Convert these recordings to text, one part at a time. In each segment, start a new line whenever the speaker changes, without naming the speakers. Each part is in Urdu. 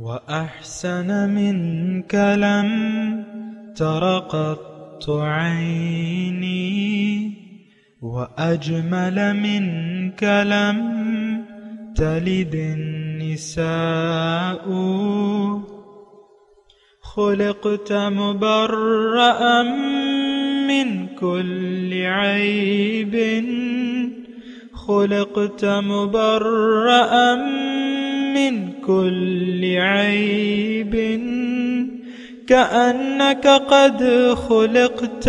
وأحسن منك لم تر قط عيني وأجمل منك لم تلد النساء خلقت مبرأ من كل عيب خلقت مبرأ من كل عيب كأنك قد خلقت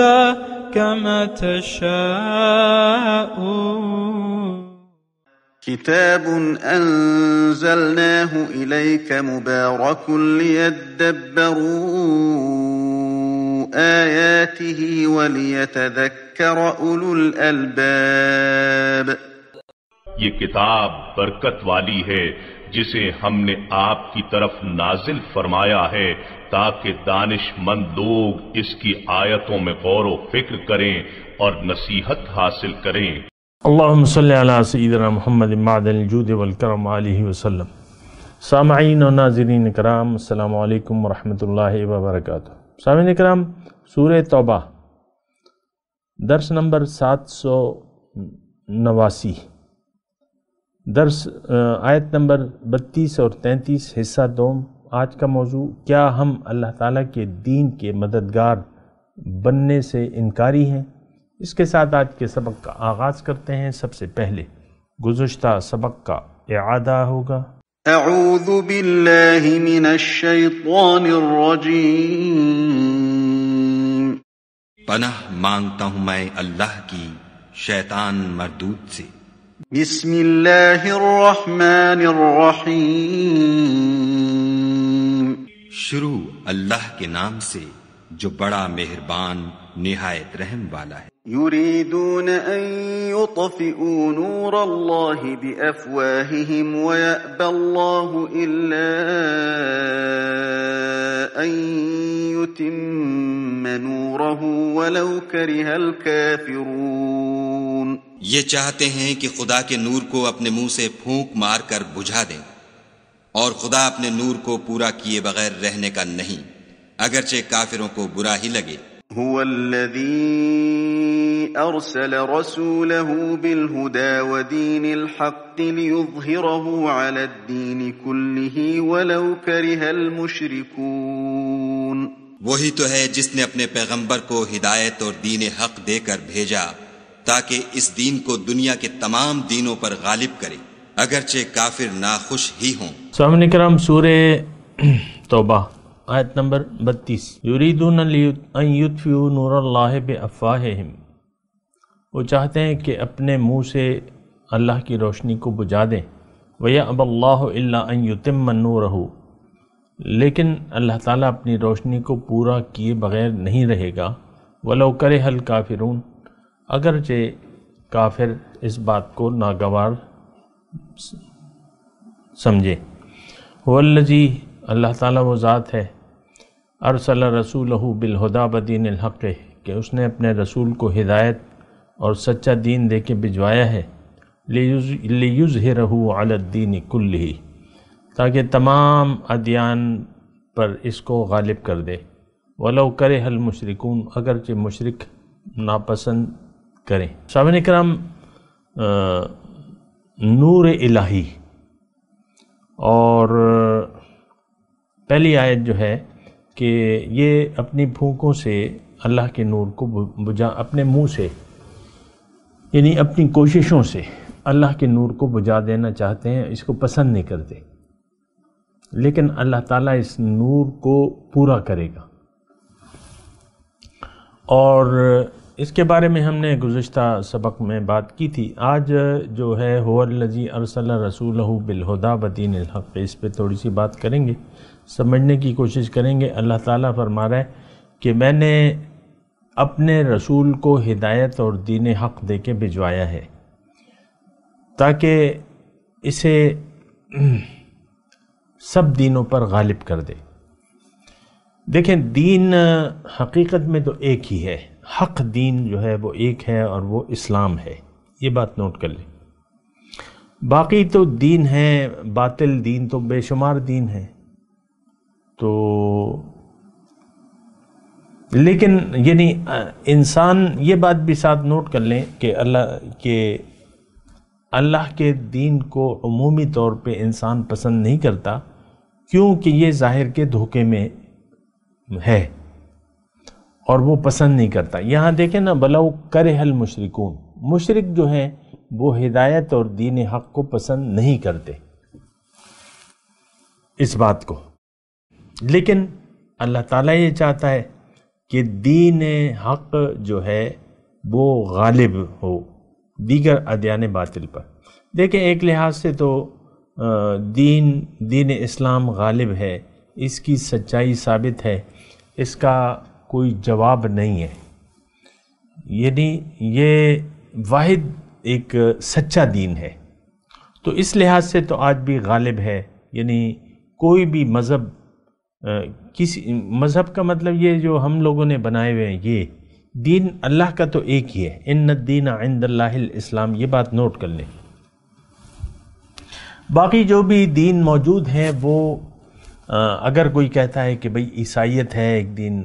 كما تشاء.
كتاب أنزلناه إليك مبارك ليدبروا آياته وليتذكر أولو الألباب.
یہ کتاب برکت والی ہے جسے ہم نے آپ کی طرف نازل فرمایا ہے تاکہ دانش مند لوگ اس کی آیتوں میں غور و فکر کریں اور نصیحت حاصل کریں.
اللہم صلی علی سیدنا محمد معدن الجود والکرم علیہ وسلم. سامعین و ناظرین کرام، السلام علیکم ورحمۃ اللہ وبرکاتہ. سامعین کرام، سورہ توبہ درس نمبر 789، درس آیت نمبر 32 اور 33، حصہ دوم. آج کا موضوع، کیا ہم اللہ تعالیٰ کے دین کے مددگار بننے سے انکاری ہیں؟ اس کے ساتھ آج کے سبق کا آغاز کرتے ہیں. سب سے پہلے گزشتہ سبق کا اعادہ ہوگا.
اعوذ باللہ من الشیطان الرجیم.
پناہ مانگتا ہوں میں اللہ کی شیطان مردود سے.
بسم اللہ الرحمن الرحیم.
شروع اللہ کے نام سے جو بڑا مہربان نہایت رحم والا ہے.
یریدون ان یطفئوا نور اللہ بافواہہم ویأبی اللہ الا ان یتم نورہ ولو کرہ الکافرون.
یہ چاہتے ہیں کہ خدا کے نور کو اپنے منہ سے پھونک مار کر بجھا دیں، اور خدا اپنے نور کو پورا کیے بغیر رہنے کا نہیں، اگرچہ کافروں کو برا ہی لگے.
هو الذي أرسل رسوله بالهدى ودين الحق ليظهره على الدين كله ولو كره المشركون.
وہی تو ہے جس نے اپنے پیغمبر کو ہدایت اور دین حق دے کر بھیجا تاکہ اس دین کو دنیا کے تمام دینوں پر غالب کرے، اگرچہ کافر ناخوش ہی ہوں.
سامعین کرام، سورہ توبہ آیت نمبر 32. یریدون ان یطفئوا نور اللہ بافواہہم. وہ چاہتے ہیں کہ اپنے منہ سے اللہ کی روشنی کو بجھا دیں. ویأبی اللہ الا ان یتم نورہ. لیکن اللہ تعالیٰ اپنی روشنی کو پورا کیے بغیر نہیں رہے گا. ولو کرہ الکافرون. اگرچہ کافر اس بات کو ناگوار سمجھے. هو الذی، اللہ تعالیٰ وہ ذات ہے، ارسل رسولہ بالہدی ودین الحق، کہ اس نے اپنے رسول کو ہدایت اور سچا دین دے کے بھجوایا ہے. لیظہرہ علی الدین کلہ، تاکہ تمام ادیان پر اس کو غالب کر دے. ولو کرہ المشرکون، اگرچہ مشرک ناپسند کریں. سامعین کرام، نور الہی اور پہلی آیت جو ہے کہ یہ اپنی پھونکوں سے اللہ کے نور کو بجھا، اپنے منہ سے یعنی اپنی کوششوں سے اللہ کے نور کو بجھا دینا چاہتے ہیں، اس کو پسند نہیں کرتے. لیکن اللہ تعالیٰ اس نور کو پورا کرے گا. اور اس کے بارے میں ہم نے گزشتہ سبق میں بات کی تھی. آج جو ہے هو الذی ارسل رسولہ بالہدی ودین الحق، اس پہ تھوڑی سی بات کریں گے، سمجھنے کی کوشش کریں گے. اللہ تعالیٰ فرما رہا ہے کہ میں نے اپنے رسول کو ہدایت اور دین حق دے کے بھجوایا ہے تاکہ اسے سب دینوں پر غالب کر دے. دیکھیں، دین حقیقت میں تو ایک ہی ہے. حق دین جو ہے وہ ایک ہے اور وہ اسلام ہے. یہ بات نوٹ کر لیں. باقی تو دین ہیں، باطل دین تو بے شمار دین ہیں. تو لیکن یعنی انسان یہ بات بھی ساتھ نوٹ کر لیں کہ اللہ کے دین کو عمومی طور پہ انسان پسند نہیں کرتا، کیونکہ یہ ظاہر کے دھوکے میں ہے اور وہ پسند نہیں کرتا۔ یہاں دیکھیں نا، بلو کرہ المشرکون، مشرک جو ہیں وہ ہدایت اور دین حق کو پسند نہیں کرتے اس بات کو، لیکن اللہ تعالیٰ یہ چاہتا ہے کہ دین حق جو ہے وہ غالب ہو دیگر ادیان باطل پر۔ دیکھیں ایک لحاظ سے تو دین اسلام غالب ہے، اس کی سچائی ثابت ہے، اس کا کوئی جواب نہیں ہے، یعنی یہ واحد ایک سچا دین ہے، تو اس لحاظ سے تو آج بھی غالب ہے۔ یعنی کوئی بھی مذہب، کسی مذہب کا مطلب یہ جو ہم لوگوں نے بنائے ہوئے ہیں، یہ دین اللہ کا تو ایک ہی ہے، ان الدین عند اللہ الاسلام، یہ بات نوٹ کر لیں۔ باقی جو بھی دین موجود ہیں وہ اگر کوئی کہتا ہے کہ بھئی عیسائیت ہے ایک دین،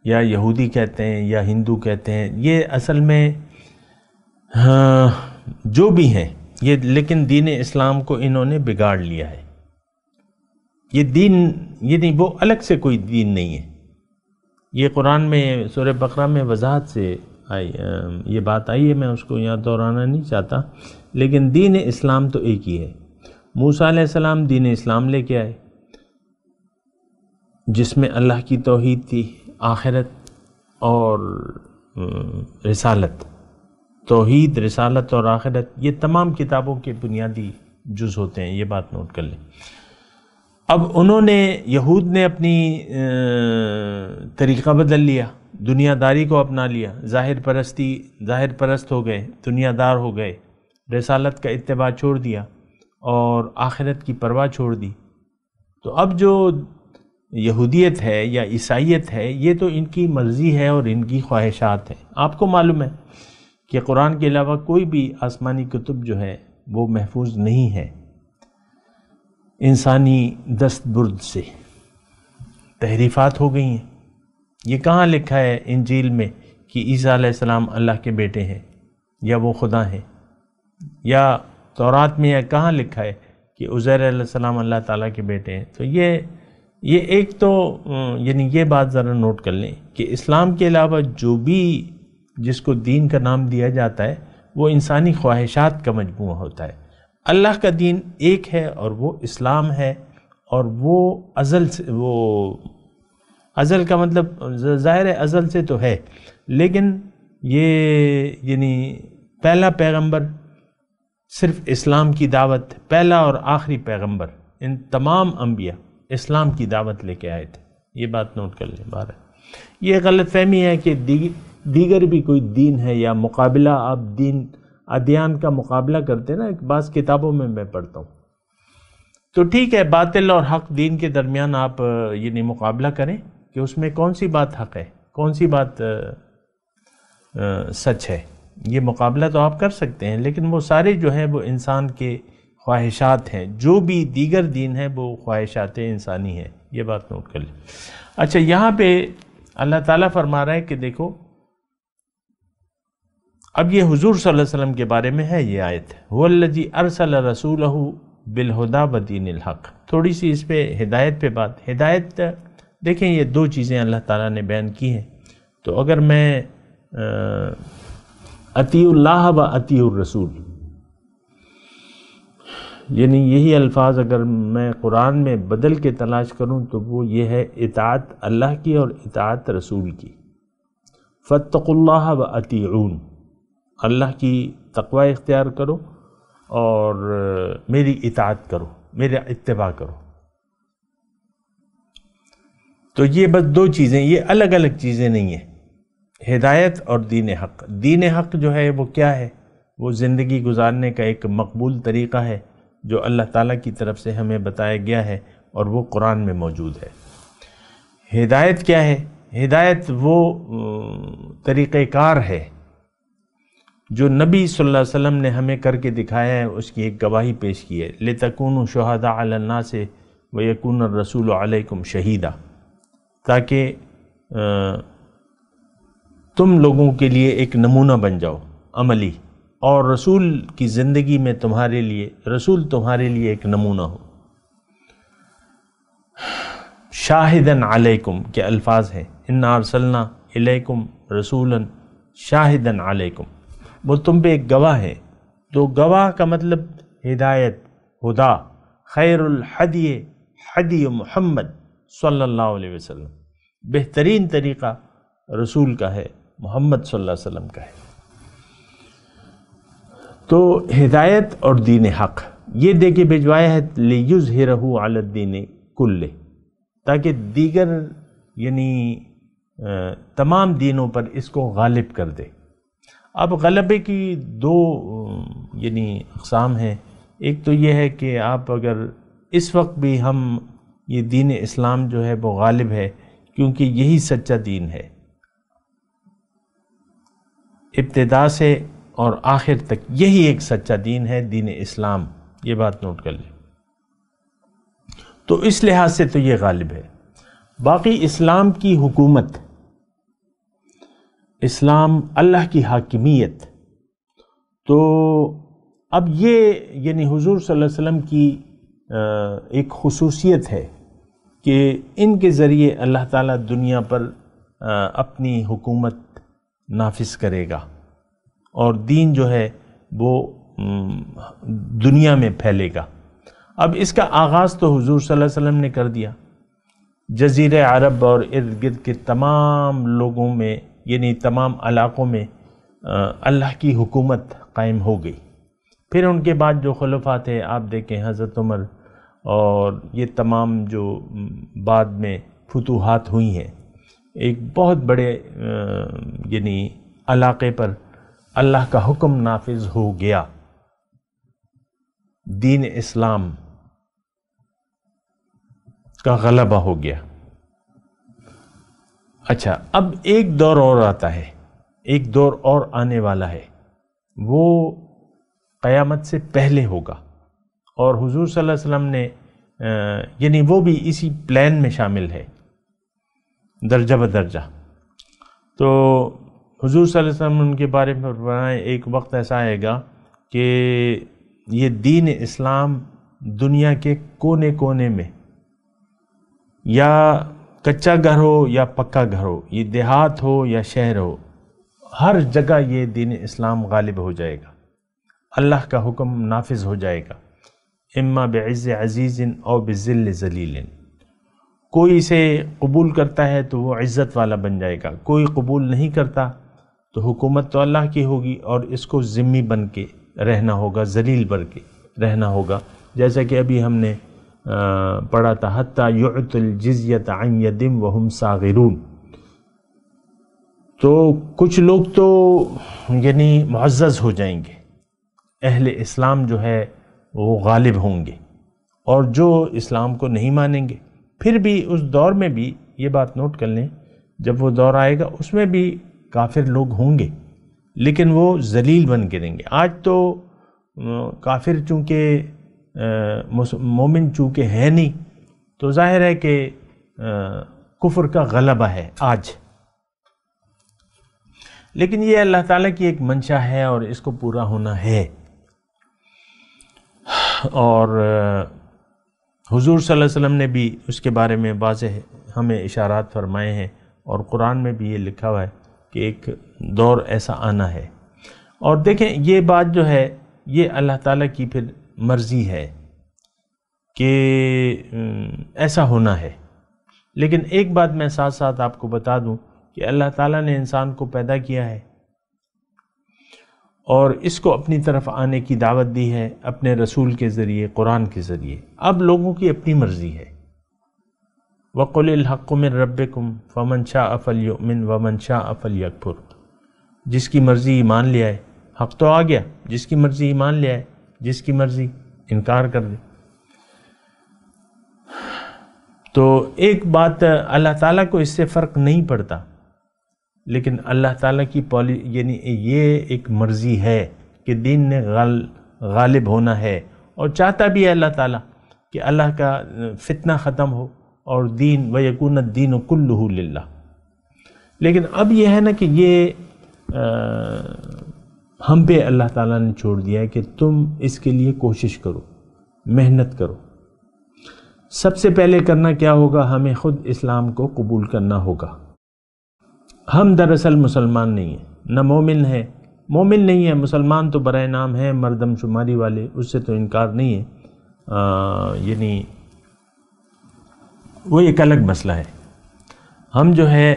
یا یہودی کہتے ہیں یا ہندو کہتے ہیں، یہ اصل میں جو بھی ہیں یہ، لیکن دین اسلام کو انہوں نے بگاڑ لیا ہے۔ یہ دین یعنی وہ الگ سے کوئی دین نہیں ہے، یہ قرآن میں سورہ بقرہ میں وضاحت سے یہ بات آئی ہے، میں اس کو یہاں دہرانا نہیں چاہتا، لیکن دین اسلام تو ایک ہی ہے۔ موسیٰ علیہ السلام دین اسلام لے کے آئے، جس میں اللہ کی توحید تھی، آخرت اور رسالت، توحید، رسالت اور آخرت، یہ تمام کتابوں کے بنیادی جز ہوتے ہیں، یہ بات نوٹ کر لیں۔ اب انہوں نے، یہود نے اپنی طریقہ بدل لیا، دنیا داری کو اپنا لیا، ظاہر پرست ہو گئے، دنیا دار ہو گئے، رسالت کا اتباع چھوڑ دیا اور آخرت کی پرواہ چھوڑ دی۔ تو اب جو یہودیت ہے یا عیسائیت ہے، یہ تو ان کی مرضی ہے اور ان کی خواہشات ہیں۔ آپ کو معلوم ہے کہ قرآن کے علاوہ کوئی بھی آسمانی کتب جو ہے وہ محفوظ نہیں ہے، انسانی دست برد سے تحریفات ہو گئی ہیں۔ یہ کہاں لکھا ہے انجیل میں کہ عیسیٰ علیہ السلام اللہ کے بیٹے ہیں یا وہ خدا ہیں؟ یا تورات میں کہاں لکھا ہے کہ عزیر علیہ السلام اللہ تعالیٰ کے بیٹے ہیں؟ تو یہ ایک تو یعنی یہ بات ذرا نوٹ کر لیں کہ اسلام کے علاوہ جو بھی جس کو دین کا نام دیا جاتا ہے وہ انسانی خواہشات کا مجموعہ ہوتا ہے۔ اللہ کا دین ایک ہے اور وہ اسلام ہے، اور وہ ازل سے، وہ ازل کا مطلب ظاہر ازل سے تو ہے، لیکن یہ یعنی پہلا پیغمبر صرف اسلام کی دعوت، پہلا اور آخری پیغمبر، ان تمام انبیاء اسلام کی دعوت لے کے آئے تھے، یہ بات نوٹ کر لیں۔ بارہ یہ غلط فہمی ہے کہ دیگر بھی کوئی دین ہے یا مقابلہ، آپ دین ادیان کا مقابلہ کرتے نا، بعض کتابوں میں پڑھتا ہوں، تو ٹھیک ہے، باطل اور حق دین کے درمیان آپ یعنی مقابلہ کریں کہ اس میں کون سی بات حق ہے، کون سی بات سچ ہے، یہ مقابلہ تو آپ کر سکتے ہیں، لیکن وہ سارے جو ہیں وہ انسان کے خواہشات ہیں، جو بھی دیگر دین ہے وہ خواہشات انسانی ہیں، یہ بات نوٹ کر لیں۔ اچھا، یہاں پہ اللہ تعالیٰ فرما رہا ہے کہ دیکھو، اب یہ حضور صلی اللہ علیہ وسلم کے بارے میں ہے یہ آیت، هُوَ الَّذِي أَرْسَلَ رَسُولَهُ بِالْهُدَى وَدِينِ الْحَقِّ۔ تھوڑی سی اس پہ ہدایت پہ بات، ہدایت دیکھیں یہ دو چیزیں اللہ تعالیٰ نے بیان کی ہیں، تو اگر میں اطیعوا اللہ و اطیعوا الرسول، یعنی یہی الفاظ اگر میں قرآن میں بدل کے تلاش کروں تو وہ یہ ہے اطاعت اللہ کی اور اطاعت رسول کی۔ فاتقوا اللہ و اطیعون، اللہ کی تقوی اختیار کرو اور میری اطاعت کرو، میرا اتباع کرو۔ تو یہ بس دو چیزیں، یہ الگ الگ چیزیں نہیں ہیں، ہدایت اور دین حق۔ دین حق جو ہے وہ کیا ہے؟ وہ زندگی گزارنے کا ایک مقبول طریقہ ہے جو اللہ تعالیٰ کی طرف سے ہمیں بتایا گیا ہے اور وہ قرآن میں موجود ہے۔ ہدایت کیا ہے؟ ہدایت وہ طریقہ کار ہے جو نبی صلی اللہ علیہ وسلم نے ہمیں کر کے دکھایا ہے، اس کی ایک گواہی پیش کی ہے۔ لِتَكُونُوا شُهَدَاءَ عَلَى النَّاسِ وَيَكُونَ الرَّسُولُ عَلَيْكُمْ شَهِيدًا، تاکہ تم لوگوں کے لیے ایک نمونہ بن جاؤ عملی، اور رسول کی زندگی میں رسول تمہارے لیے ایک نمونہ ہو۔ شاہدن علیکم کے الفاظ ہیں، انا ارسلنا الیکم رسولا شاہدن علیکم، وہ تم پہ ایک گواہ ہے۔ تو گواہ کا مطلب ہدایت، ہدا، خیر الحدی حدی محمد صلی اللہ علیہ وسلم، بہترین طریقہ رسول کا ہے، محمد صلی اللہ علیہ وسلم کا ہے۔ تو ہدایت اور دین حق یہ دے کے بھجوایا ہے، لِيُظْهِرَهُ عَلَى الدِّينِ كُلِّهِ، تاکہ دیگر یعنی تمام دینوں پر اس کو غالب کر دے۔ اب غلبے کی دو یعنی اقسام ہیں، ایک تو یہ ہے کہ آپ اگر اس وقت بھی ہم یہ دین اسلام جو ہے وہ غالب ہے، کیونکہ یہی سچا دین ہے، ابتدا سے اور آخر تک یہی ایک سچا دین ہے، دین اسلام، یہ بات نوٹ کر لیں۔ تو اس لحاظ سے تو یہ غالب ہے۔ باقی اسلام کی حکومت، اسلام اللہ کی حاکمیت، تو اب یہ یعنی حضور صلی اللہ علیہ وسلم کی ایک خصوصیت ہے کہ ان کے ذریعے اللہ تعالیٰ دنیا پر اپنی حکومت نافذ کرے گا، اور دین جو ہے وہ دنیا میں پھیلے گا۔ اب اس کا آغاز تو حضور صلی اللہ علیہ وسلم نے کر دیا، جزیرہ عرب اور ارد گرد کے تمام لوگوں میں یعنی تمام علاقوں میں اللہ کی حکومت قائم ہو گئی۔ پھر ان کے بعد جو خلفاء تھے، آپ دیکھیں حضرت عمر اور یہ تمام جو بعد میں فتوحات ہوئی ہیں، ایک بہت بڑے یعنی علاقے پر اللہ کا حکم نافذ ہو گیا، دین اسلام کا غلبہ ہو گیا۔ اچھا، اب ایک دور اور آتا ہے، ایک دور اور آنے والا ہے، وہ قیامت سے پہلے ہوگا، اور حضور صلی اللہ علیہ وسلم نے یعنی وہ بھی اسی پلان میں شامل ہے درجہ بدرجہ۔ تو حضور صلی اللہ علیہ وسلم نے ان کے بارے میں فرمایا، ایک وقت ایسا آئے گا کہ یہ دین اسلام دنیا کے کونے کونے میں، یا کچا گھر ہو یا پکا گھر ہو، یہ دیہات ہو یا شہر ہو، ہر جگہ یہ دین اسلام غالب ہو جائے گا، اللہ کا حکم نافذ ہو جائے گا، اما بعز عزیز او بذل ذلیل۔ کوئی اسے قبول کرتا ہے تو وہ عزت والا بن جائے گا، کوئی قبول نہیں کرتا تو حکومت تو اللہ کی ہوگی، اور اس کو ذمی بن کے رہنا ہوگا، ذلیل بن کے رہنا ہوگا، جیسا کہ ابھی ہم نے پڑھا تھا، حتیٰ یعطوا الجزیۃ عن ید وہم صاغرون۔ تو کچھ لوگ تو یعنی معزز ہو جائیں گے، اہل اسلام جو ہے وہ غالب ہوں گے، اور جو اسلام کو نہیں مانیں گے، پھر بھی اس دور میں بھی یہ بات نوٹ کر لیں، جب وہ دور آئے گا اس میں بھی کافر لوگ ہوں گے، لیکن وہ ذلیل بن کے رہیں گے۔ آج تو کافر چونکہ مومن چونکہ ہے نہیں، تو ظاہر ہے کہ کفر کا غلبہ ہے آج، لیکن یہ اللہ تعالیٰ کی ایک منشا ہے اور اس کو پورا ہونا ہے۔ اور حضور صلی اللہ علیہ وسلم نے بھی اس کے بارے میں واضح ہمیں اشارات فرمائے ہیں، اور قرآن میں بھی یہ لکھا ہوا ہے کہ ایک دور ایسا آنا ہے۔ اور دیکھیں یہ بات جو ہے یہ اللہ تعالیٰ کی پھر مرضی ہے کہ ایسا ہونا ہے، لیکن ایک بات میں ساتھ ساتھ آپ کو بتا دوں کہ اللہ تعالیٰ نے انسان کو پیدا کیا ہے اور اس کو اپنی طرف آنے کی دعوت دی ہے اپنے رسول کے ذریعے، قرآن کے ذریعے۔ اب لوگوں کی اپنی مرضی ہے، وَقُلِ الْحَقُّ مِن رَبِّكُمْ فَمَنْ شَاءَ فَلْيُؤْمِنْ وَمَنْ شَاءَ فَلْيَكْفُرْ۔ جس کی مرضی ایمان لے آئے، حق تو آ گیا، جس کی مرضی ایمان لے آئے، جس کی مرضی انکار کر دے۔ تو ایک بات اللہ تعالیٰ کو اس سے فرق نہیں پڑتا، لیکن اللہ تعالیٰ کی یعنی یہ ایک مرضی ہے کہ دین نے غالب ہونا ہے، اور چاہتا بھی ہے اللہ تعالیٰ کہ اللہ کا فتنہ ختم ہو اور دین وَيَكُونَ الدِّينُ كُلُّهُ لِلَّهِ۔ لیکن اب یہ ہے نا کہ یہ ہم پہ اللہ تعالیٰ نے چھوڑ دیا ہے کہ تم اس کے لیے کوشش کرو، محنت کرو۔ سب سے پہلے کرنا کیا ہوگا؟ ہمیں خود اسلام کو قبول کرنا ہوگا۔ ہم دراصل مسلمان نہیں ہیں، نہ مومن ہے، مومن نہیں ہے، مسلمان تو برائے نام ہے، مردم شماری والے، اس سے تو انکار نہیں ہے، یعنی وہ ایک الگ مسئلہ ہے۔ ہم جو ہے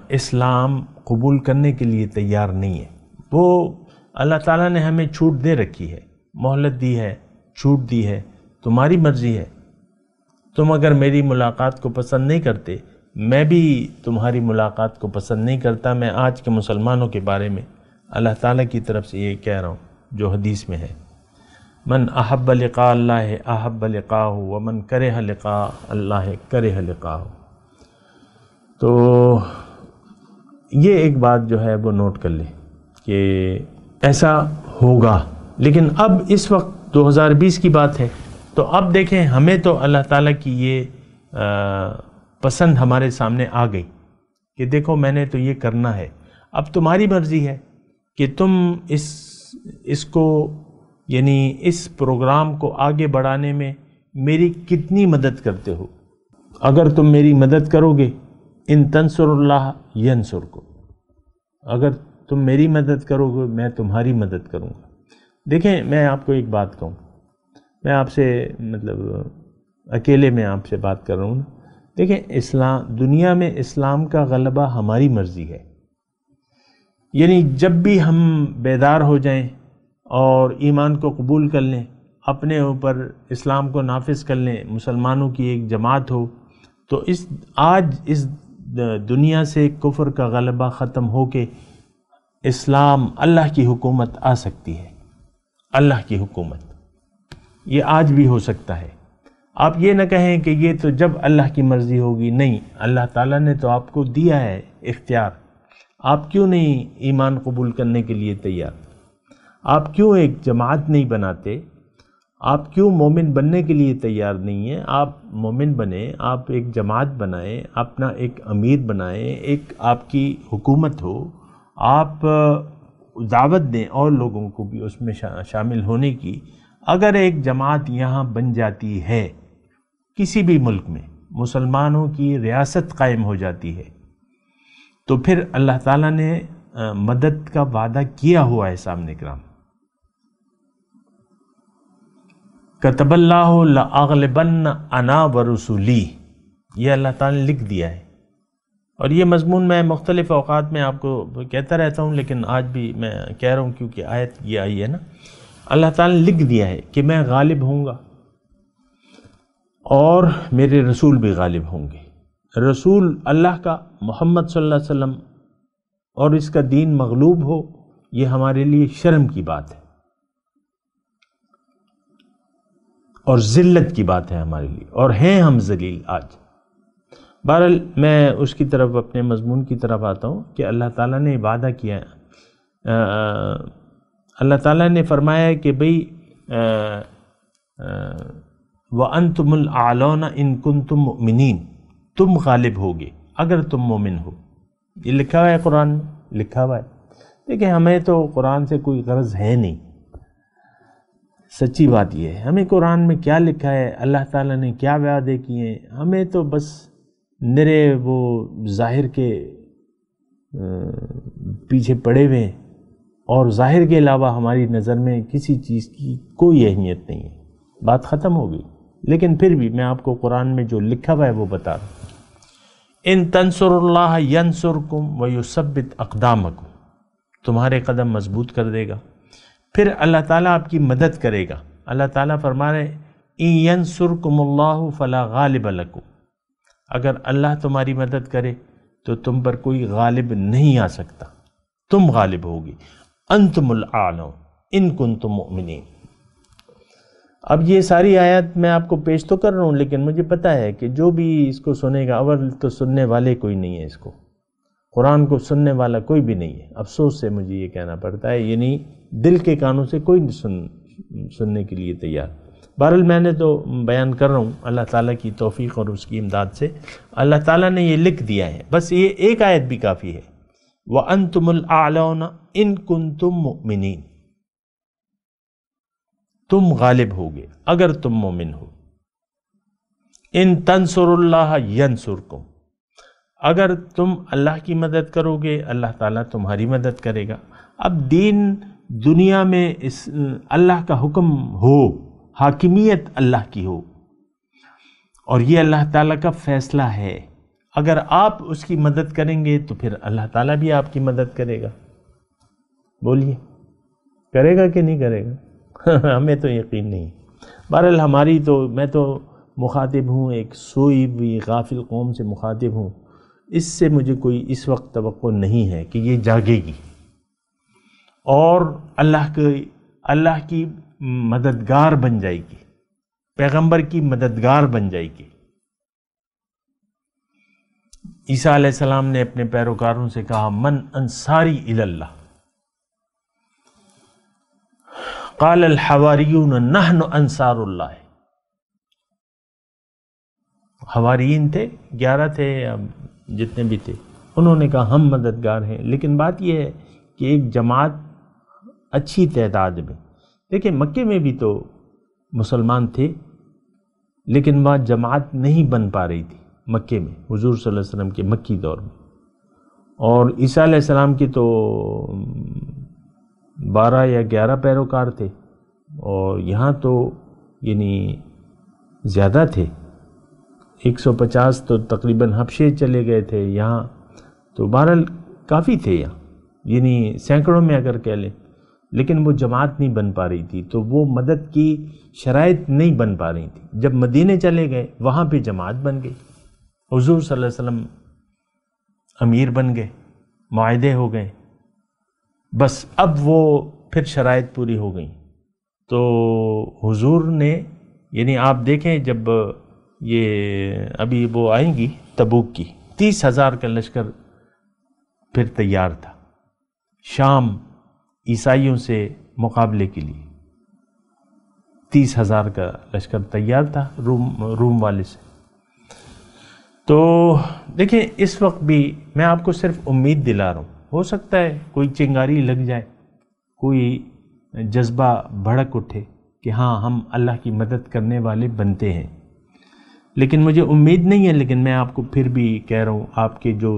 اسلام قبول کرنے کے لیے تیار نہیں ہے۔ وہ اللہ تعالیٰ نے ہمیں چھوٹ دے رکھی ہے، مہلت دی ہے، چھوٹ دی ہے، تمہاری مرضی ہے۔ تم اگر میری ملاقات کو پسند نہیں کرتے، میں بھی تمہاری ملاقات کو پسند نہیں کرتا۔ میں آج کے مسلمانوں کے بارے میں اللہ تعالیٰ کی طرف سے یہ کہہ رہا ہوں جو حدیث میں ہے، من احب لقاء اللہ احب لقاءہ ومن کرہ لقاء اللہ کرہ لقاءہ۔ تو یہ ایک بات جو ہے وہ نوٹ کر لیں کہ ایسا ہوگا۔ لیکن اب اس وقت 2020 کی بات ہے، تو اب دیکھیں ہمیں تو اللہ تعالیٰ کی یہ پسند ہمارے سامنے آ گئی کہ دیکھو میں نے تو یہ کرنا ہے، اب تمہاری مرضی ہے کہ تم اس کو یعنی اس پروگرام کو آگے بڑھانے میں میری کتنی مدد کرتے ہو۔ اگر تم میری مدد کرو گے، ان تنصر اللہ ینصرکم، اگر تم میری مدد کرو گے میں تمہاری مدد کروں گا۔ دیکھیں میں آپ کو ایک بات کہوں، میں آپ سے مطلب اکیلے میں آپ سے بات کر رہا ہوں نا، دیکھیں اسلام، دنیا میں اسلام کا غلبہ ہماری مرضی ہے۔ یعنی جب بھی ہم بیدار ہو جائیں اور ایمان کو قبول کر لیں، اپنے اوپر اسلام کو نافذ کر لیں، مسلمانوں کی ایک جماعت ہو، تو آج اس دنیا سے کفر کا غلبہ ختم ہو کے اسلام، اللہ کی حکومت آ سکتی ہے۔ اللہ کی حکومت یہ آج بھی ہو سکتا ہے۔ آپ یہ نہ کہیں کہ یہ تو جب اللہ کی مرضی ہوگی، نہیں، اللہ تعالیٰ نے تو آپ کو دیا ہے اختیار۔ آپ کیوں نہیں ایمان قبول کرنے کے لیے تیار؟ آپ کیوں ایک جماعت نہیں بناتے؟ آپ کیوں مومن بننے کے لیے تیار نہیں ہیں؟ آپ مومن بنیں، آپ ایک جماعت بنائیں، اپنا ایک امیر بنائیں، ایک آپ کی حکومت ہو، آپ دعوت دیں اور لوگوں کو بھی اس میں شامل ہونے کی۔ اگر ایک جماعت یہاں بن جاتی ہے، کسی بھی ملک میں مسلمانوں کی ریاست قائم ہو جاتی ہے، تو پھر اللہ تعالیٰ نے مدد کا وعدہ کیا ہوا ہے سامنے کرام۔ کتب اللہ لأغلبن انا ورسولی، یہ اللہ تعالیٰ نے لکھ دیا ہے۔ اور یہ مضمون میں مختلف اوقات میں آپ کو کہتا رہتا ہوں، لیکن آج بھی میں کہہ رہا ہوں کیونکہ آیت یہ آئی ہے نا، اللہ تعالیٰ نے لکھ دیا ہے کہ میں غالب ہوں گا اور میرے رسول بھی غالب ہوں گے۔ رسول اللہ کا محمد صلی اللہ علیہ وسلم اور اس کا دین مغلوب ہو، یہ ہمارے لیے شرم کی بات ہے اور ذلت کی بات ہے ہمارے لیے، اور ہیں ہم ذلیل آج۔ بہرحال میں اس کی طرف، اپنے مضمون کی طرف آتا ہوں کہ اللہ تعالیٰ نے وعدہ کیا ہے، اللہ تعالیٰ نے فرمایا کہ بھئی وَأَنْتُمُ الْأَعْلَوْنَ إِن كُنتُم مُؤْمِنِينَ، تم غالب ہوگے اگر تم مومن ہو۔ یہ لکھا ہوا ہے قرآن میں، لکھا ہوا ہے۔ دیکھیں ہمیں تو قرآن سے کوئی غرض ہے نہیں، سچی بات یہ ہے۔ ہمیں قرآن میں کیا لکھا ہے، اللہ تعالیٰ نے کیا وعدے کیے ہیں، ہمیں تو بس نرے وہ ظاہر کے پیچھے پڑے ہوئے ہیں، اور ظاہر کے علاوہ ہماری نظر میں کسی چیز کی کوئی اہمیت نہیں ہے، بات ختم ہو گئی۔ لیکن پھر بھی میں آپ کو قرآن میں جو لکھا ہوا ہے وہ بتا رہا ہوں۔ ان تنصر اللہ ینصرکم ویثبت اقدامکم، تمہارے قدم مضبوط کر دے گا، پھر اللہ تعالیٰ آپ کی مدد کرے گا۔ اللہ تعالیٰ فرما رہے ان ینصرکم اللہ فلا غالب لکم، اگر اللہ تمہاری مدد کرے تو تم پر کوئی غالب نہیں آ سکتا، تم غالب ہوگی۔ انتم الاعلون ان کنتم مؤمنین۔ اب یہ ساری آیات میں آپ کو پیش تو کر رہا ہوں، لیکن مجھے پتہ ہے کہ جو بھی اس کو سنے گا، اول تو سننے والے کوئی نہیں ہے، اس کو قرآن کو سننے والا کوئی بھی نہیں ہے۔ افسوس سے مجھے یہ کہنا پڑتا ہے، یعنی دل کے کانوں سے کوئی نہیں سننے کے لیے تیار۔ بہرحال میں نے تو بیان کر رہا ہوں اللہ تعالیٰ کی توفیق اور اس کی امداد سے اللہ تعالیٰ نے یہ لکھ دیا ہے، بس یہ ایک آیت بھی کافی ہے، وَأَنْتُمُ الْأَعْلَوْنَ إِن كُنتُم مُؤْمِنِينَ، تم غالب ہوگے اگر تم مومن ہو، ان تنصر اللہ ینصرکم، اگر تم اللہ کی مدد کرو گے اللہ تعالیٰ تمہاری مدد کرے گا۔ اب دین دنیا میں اس اللہ کا حکم ہو، حاکمیت اللہ کی ہو، اور یہ اللہ تعالیٰ کا فیصلہ ہے، اگر آپ اس کی مدد کریں گے تو پھر اللہ تعالیٰ بھی آپ کی مدد کرے گا۔ بولیے کرے گا کہ نہیں کرے گا؟ ہمیں تو یقین نہیں۔ بہرحال ہماری تو، میں تو مخاطب ہوں، ایک سوئی ہوئی غافل قوم سے مخاطب ہوں، اس سے مجھے کوئی اس وقت توقع نہیں ہے کہ یہ جاگے گی اور اللہ کی مددگار بن جائے گی، پیغمبر کی مددگار بن جائے گی۔ عیسیٰ علیہ السلام نے اپنے پیروکاروں سے کہا من انصاری الی اللہ، قال الحواریون نحن انصار اللہ۔ حواریین تھے، 11 تھے یا جتنے بھی تھے، انہوں نے کہا ہم مددگار ہیں۔ لیکن بات یہ ہے کہ ایک جماعت اچھی تعداد میں، دیکھیں مکے میں بھی تو مسلمان تھے لیکن وہاں جماعت نہیں بن پا رہی تھی مکے میں، حضور صلی اللہ علیہ وسلم کے مکی دور میں، اور عیسیٰ علیہ السلام کی تو 12 یا 11 پیروکار تھے، اور یہاں تو یعنی زیادہ تھے، 150 تو تقریباً حبشے چلے گئے تھے، یہاں تو بہرحال کافی تھے، یہاں یعنی سینکڑوں میں اگر کہہ لیں، لیکن وہ جماعت نہیں بن پا رہی تھی، تو وہ مدد کی شرائط نہیں بن پا رہی تھی۔ جب مدینے چلے گئے وہاں پہ جماعت بن گئی، حضور صلی اللہ علیہ وسلم امیر بن گئے، معاہدے ہو گئے، بس اب وہ پھر شرائط پوری ہو گئیں۔ تو حضور نے یعنی آپ دیکھیں جب یہ ابھی وہ آئیں گی تبوک کی، 30,000 کا لشکر پھر تیار تھا شام عیسائیوں سے مقابلے کے لیے، 30,000 کا لشکر تیار تھا روم والے سے۔ تو دیکھیں اس وقت بھی میں آپ کو صرف امید دلا رہا ہوں، ہو سکتا ہے کوئی چنگاری لگ جائے، کوئی جذبہ بھڑک اٹھے کہ ہاں ہم اللہ کی مدد کرنے والے بنتے ہیں، لیکن مجھے امید نہیں ہے، لیکن میں آپ کو پھر بھی کہہ رہا ہوں، آپ کے جو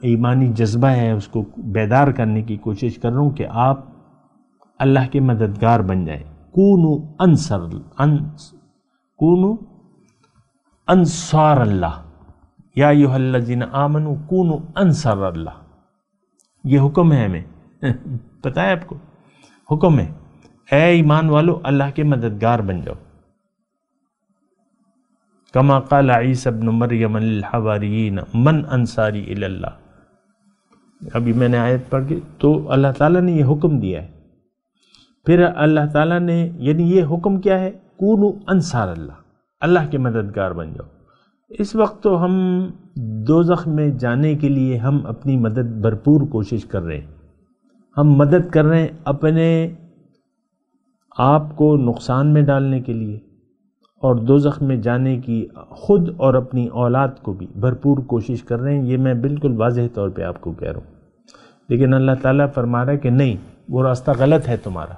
ایمانی جذبہ ہے اس کو بیدار کرنے کی کوشش کر رہا ہوں کہ آپ اللہ کے مددگار بن جائیں۔ کونوا انصار اللہ، یا ایھا الذین آمنوا کونوا انصار اللہ، یہ حکم ہے ہمیں، پتہ ہے آپ کو حکم ہے، اے ایمان والو اللہ کے مددگار بن جاؤ۔ کما قال عیسیٰ ابن مریم للحواریین من انصاری الی اللہ، ابھی میں نے آیت پڑھ کے، تو اللہ تعالیٰ نے یہ حکم دیا ہے۔ پھر اللہ تعالیٰ نے یعنی یہ حکم کیا ہے، کونوا انصار اللہ، اللہ کے مددگار بن جاؤ۔ اس وقت تو ہم دوزخ میں جانے کے لیے ہم اپنی مدد بھرپور کوشش کر رہے ہیں، ہم مدد کر رہے ہیں اپنے آپ کو نقصان میں ڈالنے کے لیے، اور دوزخ میں جانے کی خود اور اپنی اولاد کو بھی بھرپور کوشش کر رہے ہیں، یہ میں بالکل واضح طور پہ آپ کو کہہ رہا ہوں۔ لیکن اللہ تعالیٰ فرما رہا ہے کہ نہیں، وہ راستہ غلط ہے تمہارا،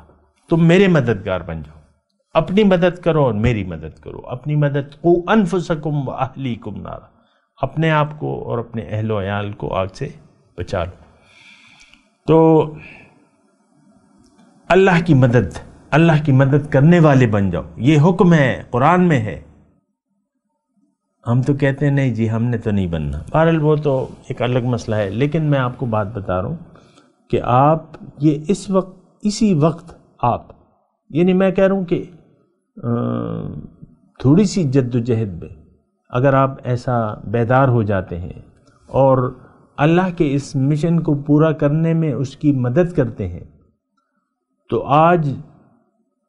تم میرے مددگار بن جاؤ، اپنی مدد کرو اور میری مدد کرو، اپنی مدد قو انفسکم واہلیکم نارا، اپنے آپ کو اور اپنے اہل و عیال کو آگ سے بچا لو۔ تو اللہ کی مدد کرنے والے بن جاؤ، یہ حکم ہے، قرآن میں ہے۔ ہم تو کہتے ہیں نہیں جی ہم نے تو نہیں بننا، بہرحال وہ تو ایک الگ مسئلہ ہے، لیکن میں آپ کو بات بتا رہا ہوں کہ آپ یہ اسی وقت آپ یعنی میں کہہ رہا ہوں کہ تھوڑی سی جد و جہد میں اگر آپ ایسا بیدار ہو جاتے ہیں اور اللہ کے اس مشن کو پورا کرنے میں اس کی مدد کرتے ہیں، تو آج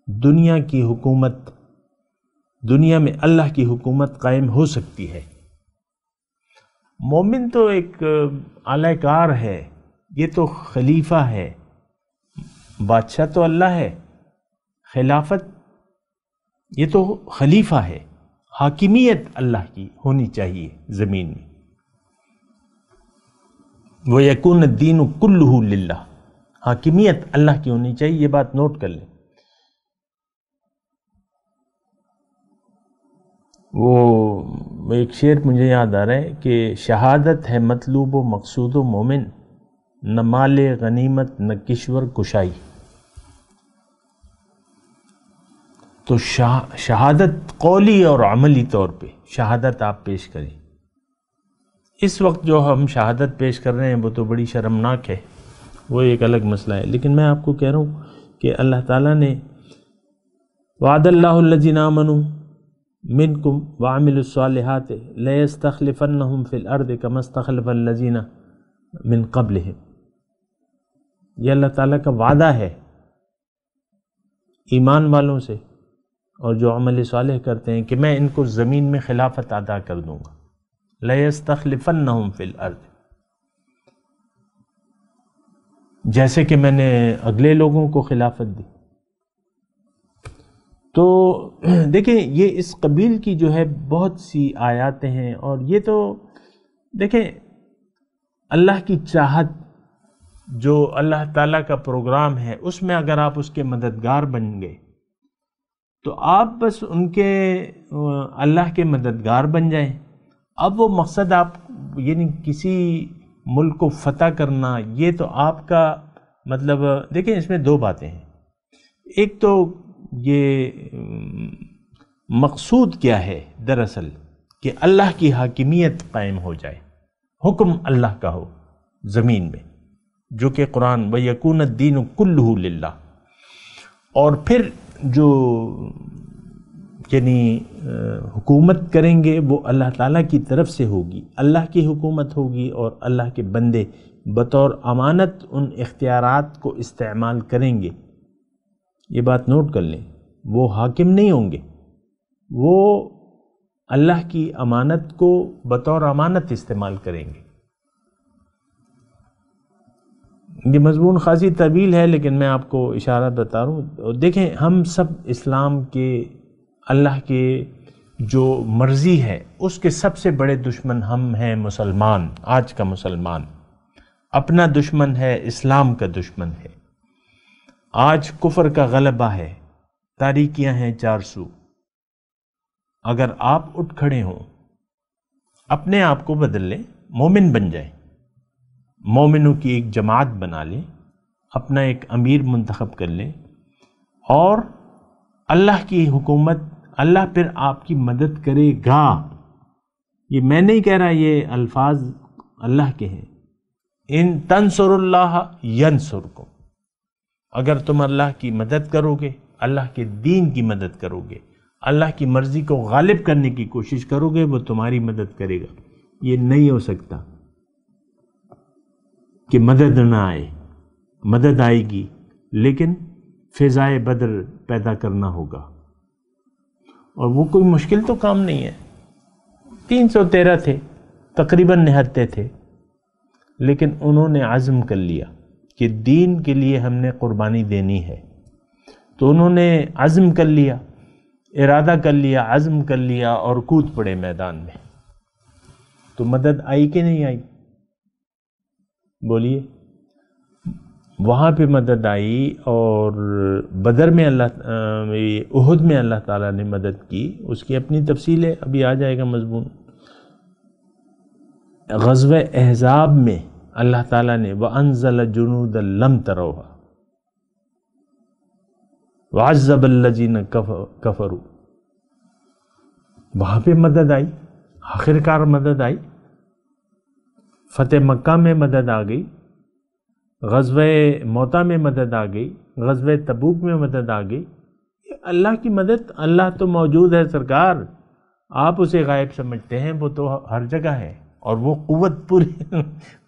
دنیا کی حکومت، دنیا میں اللہ کی حکومت قائم ہو سکتی ہے۔ مومن تو ایک اعلی کار ہے، یہ تو خلیفہ ہے، بادشاہ تو اللہ ہے، خلافت یہ تو خلیفہ ہے، حاکمیت اللہ کی ہونی چاہیے زمین میں. وَيَكُونَ الدِّينُ كُلُّهُ لِلَّهِ، حاکمیت اللہ کی ہونی چاہیے. یہ بات نوٹ کر لیں. وہ ایک شعر مجھے یاد آ رہا ہے کہ شہادت ہے مطلوب و مقصود و مومن، نہ مال غنیمت نہ کشور کشائی. تو شہادت قولی اور عملی طور پہ شہادت آپ پیش کریں. اس وقت جو ہم شہادت پیش کر رہے ہیں وہ تو بڑی شرمناک ہے، وہ ایک الگ مسئلہ ہے. لیکن میں آپ کو کہہ رہا ہوں کہ اللہ تعالیٰ نے وعد اللہ الذین آمنوا منکم وعملوا الصالحات لیستخلفنہم فی الارض کما استخلف الذین من قبلہم. یہ اللہ تعالیٰ کا وعدہ ہے ایمان والوں سے اور جو عمل صالح کرتے ہیں کہ میں ان کو زمین میں خلافت عطا کر دوں گا. لَيَسْتَخْلِفَنَّهُمْ فِي الْأَرْضِ، جیسے کہ میں نے اگلے لوگوں کو خلافت دی. تو دیکھیں یہ اس قبیل کی جو ہے بہت سی آیاتیں ہیں، اور یہ تو دیکھیں اللہ کی چاہت، جو اللہ تعالیٰ کا پروگرام ہے اس میں اگر آپ اس کے مددگار بن گئے تو آپ بس ان کے اللہ کے مددگار بن جائیں. اب وہ مقصد آپ یعنی کسی ملک کو فتح کرنا، یہ تو آپ کا مطلب دیکھیں اس میں دو باتیں ہیں. ایک تو یہ مقصود کیا ہے دراصل کہ اللہ کی حاکمیت قائم ہو جائے، حکم اللہ کا ہو زمین میں، جو کہ قرآن وَيَكُونَ الدِّينُ كُلُّهُ لِلَّهِ. اور پھر جو یعنی حکومت کریں گے وہ اللہ تعالیٰ کی طرف سے ہوگی، اللہ کی حکومت ہوگی، اور اللہ کے بندے بطور امانت ان اختیارات کو استعمال کریں گے. یہ بات نوٹ کر لیں، وہ حاکم نہیں ہوں گے، وہ اللہ کی امانت کو بطور امانت استعمال کریں گے. یہ مضمون خاصی طویل ہے لیکن میں آپ کو اشارہ بتا رہا ہوں. دیکھیں ہم سب اسلام کے، اللہ کے جو مرضی ہے اس کے سب سے بڑے دشمن ہم ہیں مسلمان. آج کا مسلمان اپنا دشمن ہے، اسلام کا دشمن ہے. آج کفر کا غلبہ ہے، تاریکیاں ہیں چار سو. اگر آپ اٹھ کھڑے ہوں، اپنے آپ کو بدل لیں، مومن بن جائیں، مومنوں کی ایک جماعت بنا لیں، اپنا ایک امیر منتخب کر لیں، اور اللہ کی حکومت، اللہ پھر آپ کی مدد کرے گا. یہ میں نہیں کہہ رہا، یہ الفاظ اللہ کے ہیں. ان تنصر اللہ ینصرکم، اگر تم اللہ کی مدد کرو گے، اللہ کے دین کی مدد کرو گے، اللہ کی مرضی کو غالب کرنے کی کوشش کرو گے، وہ تمہاری مدد کرے گا. یہ نہیں ہو سکتا کہ مدد نہ آئے. مدد آئے گی لیکن فضائے بدر پیدا کرنا ہوگا، اور وہ کوئی مشکل تو کام نہیں ہے. 313 تھے تقریباً نہتے تھے، لیکن انہوں نے عزم کر لیا کہ دین کے لیے ہم نے قربانی دینی ہے. تو انہوں نے عزم کر لیا، ارادہ کر لیا، عزم کر لیا، اور کود پڑے میدان میں. تو مدد آئی کہ نہیں آئی؟ بولیے. وہاں پہ مدد آئی، اور بدر میں احد میں اللہ تعالیٰ نے مدد کی. اس کی اپنی تفصیل ہے، ابھی آ جائے گا مضمون. غزوہ احزاب میں اللہ تعالیٰ نے وَأَنزَلَ جُنُودًا لَمْ تَرَوْهَا وَعَذَّبَ الَّذِينَ كَفَرُوا، وہاں پہ مدد آئی، آخر کار مدد آئی. فتح مکہ میں مدد آ گئی، غزوہ موتا میں مدد آ گئی، غزوہ تبوک میں مدد آ گئی. اللہ کی مدد، اللہ تو موجود ہے سرکار، آپ اسے غائب سمجھتے ہیں، وہ تو ہر جگہ ہے، اور وہ قوت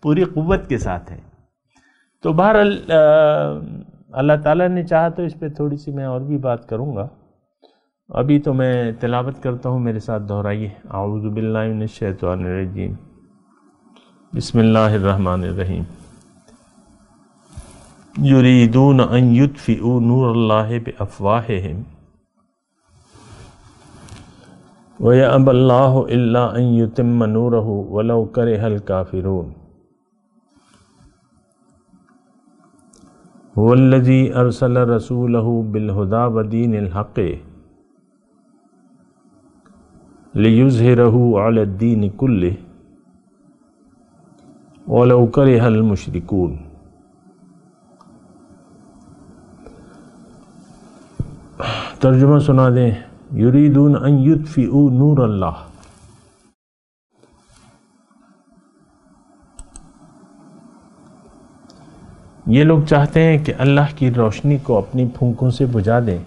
پوری قوت کے ساتھ ہے. تو بہرحال اللہ تعالیٰ نے چاہا تو اس پہ تھوڑی سی میں اور بھی بات کروں گا. ابھی تو میں تلاوت کرتا ہوں، میرے ساتھ دہرائیے. اعوذ باللہ من الشیطان الرجیم، بسم اللہ الرحمن الرحیم. یریدون ان یطفئوا نور اللہ بافواہہم وَيَأْبَى اللَّهُ إِلَّا أَن يُتِمَّ نُورَهُ وَلَوْ كَرِهَ الْكَافِرُونَ هُوَ الَّذِي أَرْسَلَ رَسُولَهُ بِالْهُدَى وَدِينِ الْحَقِّ لِيُظْهِرَهُ عَلَى الدِّينِ كُلِّهِ وَلَوْ كَرِهَ الْمُشْرِكُونَ۔ ترجمہ سنا دیں۔ یریدون ان یطفئوا نور اللہ، یہ لوگ چاہتے ہیں کہ اللہ کی روشنی کو اپنی پھونکوں سے بجھا دیں۔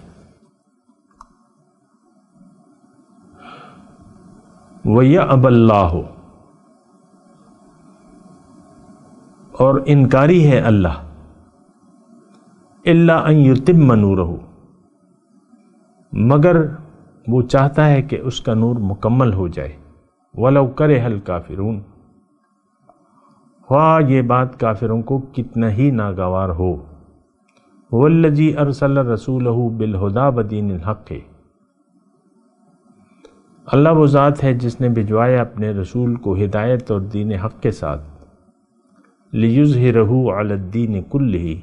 وَيَأْبَى اللَّهُ، اور انکاری ہے اللہ، إِلَّا أَن يُتِمَّ نُورَهُ، مگر وہ چاہتا ہے کہ اس کا نور مکمل ہو جائے۔ وَلَوْ كَرِهَ الْكَافِرُونَ، خواہ یہ بات کافروں کو کتنا ہی ناگوار ہو۔ هُوَ الَّذِي أَرْسَلَ رَسُولَهُ بِالْهُدَى وَدِينِ الْحَقِّ، اللہ وہ ذات ہے جس نے بھجوایا اپنے رسول کو ہدایت اور دین حق کے ساتھ، لِيُظْهِرَهُ عَلَى الدِّينِ كُلِّهِ،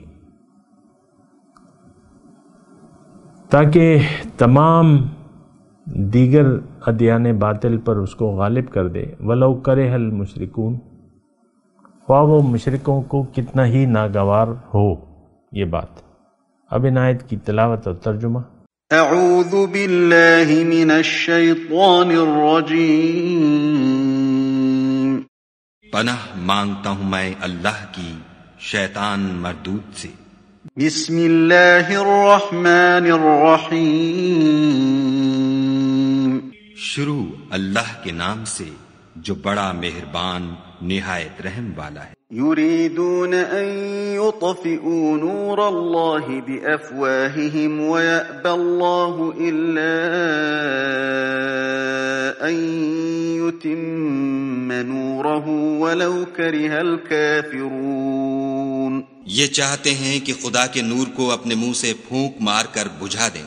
تاکہ تمام دیگر ادیان باطل پر اس کو غالب کر دے۔ وَلَوْ كَرِهَ الْمُشْرِكُونَ، خواہ وہ مشرکوں کو کتنا ہی ناگوار ہو یہ بات۔ اب ان آیت کی تلاوت اور ترجمہ۔
اعوذ باللہ من الشیطان الرجیم،
پناہ مانگتا ہوں میں اللہ کی شیطان مردود سے۔
بسم اللہ الرحمن الرحیم،
شروع اللہ کے نام سے جو بڑا مہربان نہایت رحم والا ہے۔
یریدون ان یطفئوا نور اللہ بافواہہم ویأبی اللہ الا ان یتم نورہ ولو کرہ الکافرون۔
یہ چاہتے ہیں کہ خدا کے نور کو اپنے منہ سے پھونک مار کر بجھا دیں،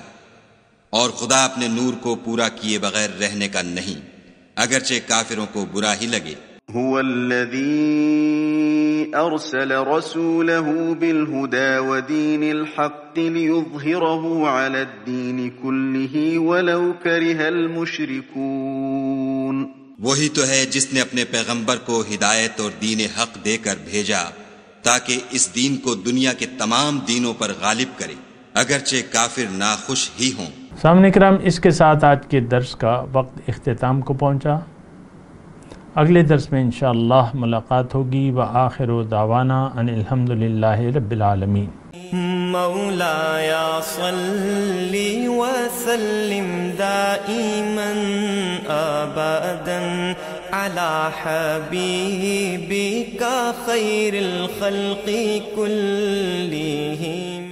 اور خدا اپنے نور کو پورا کیے بغیر رہنے کا نہیں، اگرچہ کافروں کو برا ہی لگے۔
هو الذي أرسل رسوله بالهدى ودين الحق ليظهره على الدين كله ولو كره المشركون۔
وہی تو ہے جس نے اپنے پیغمبر کو ہدایت اور دین حق دے کر بھیجا تاکہ اس دین کو دنیا کے تمام دینوں پر غالب کرے، اگرچہ کافر ناخوش ہی ہوں۔
سامنے کرام، اس کے ساتھ آج کے درس کا وقت اختتام کو پہنچا۔ اگلے درس میں انشاءاللہ ملاقات ہوگی۔ وآخر دعوانا ان الحمدللہ رب العالمین۔
مولایا صلی وسلم دائما ابدا علی حبیبک خیر الخلق کلہم۔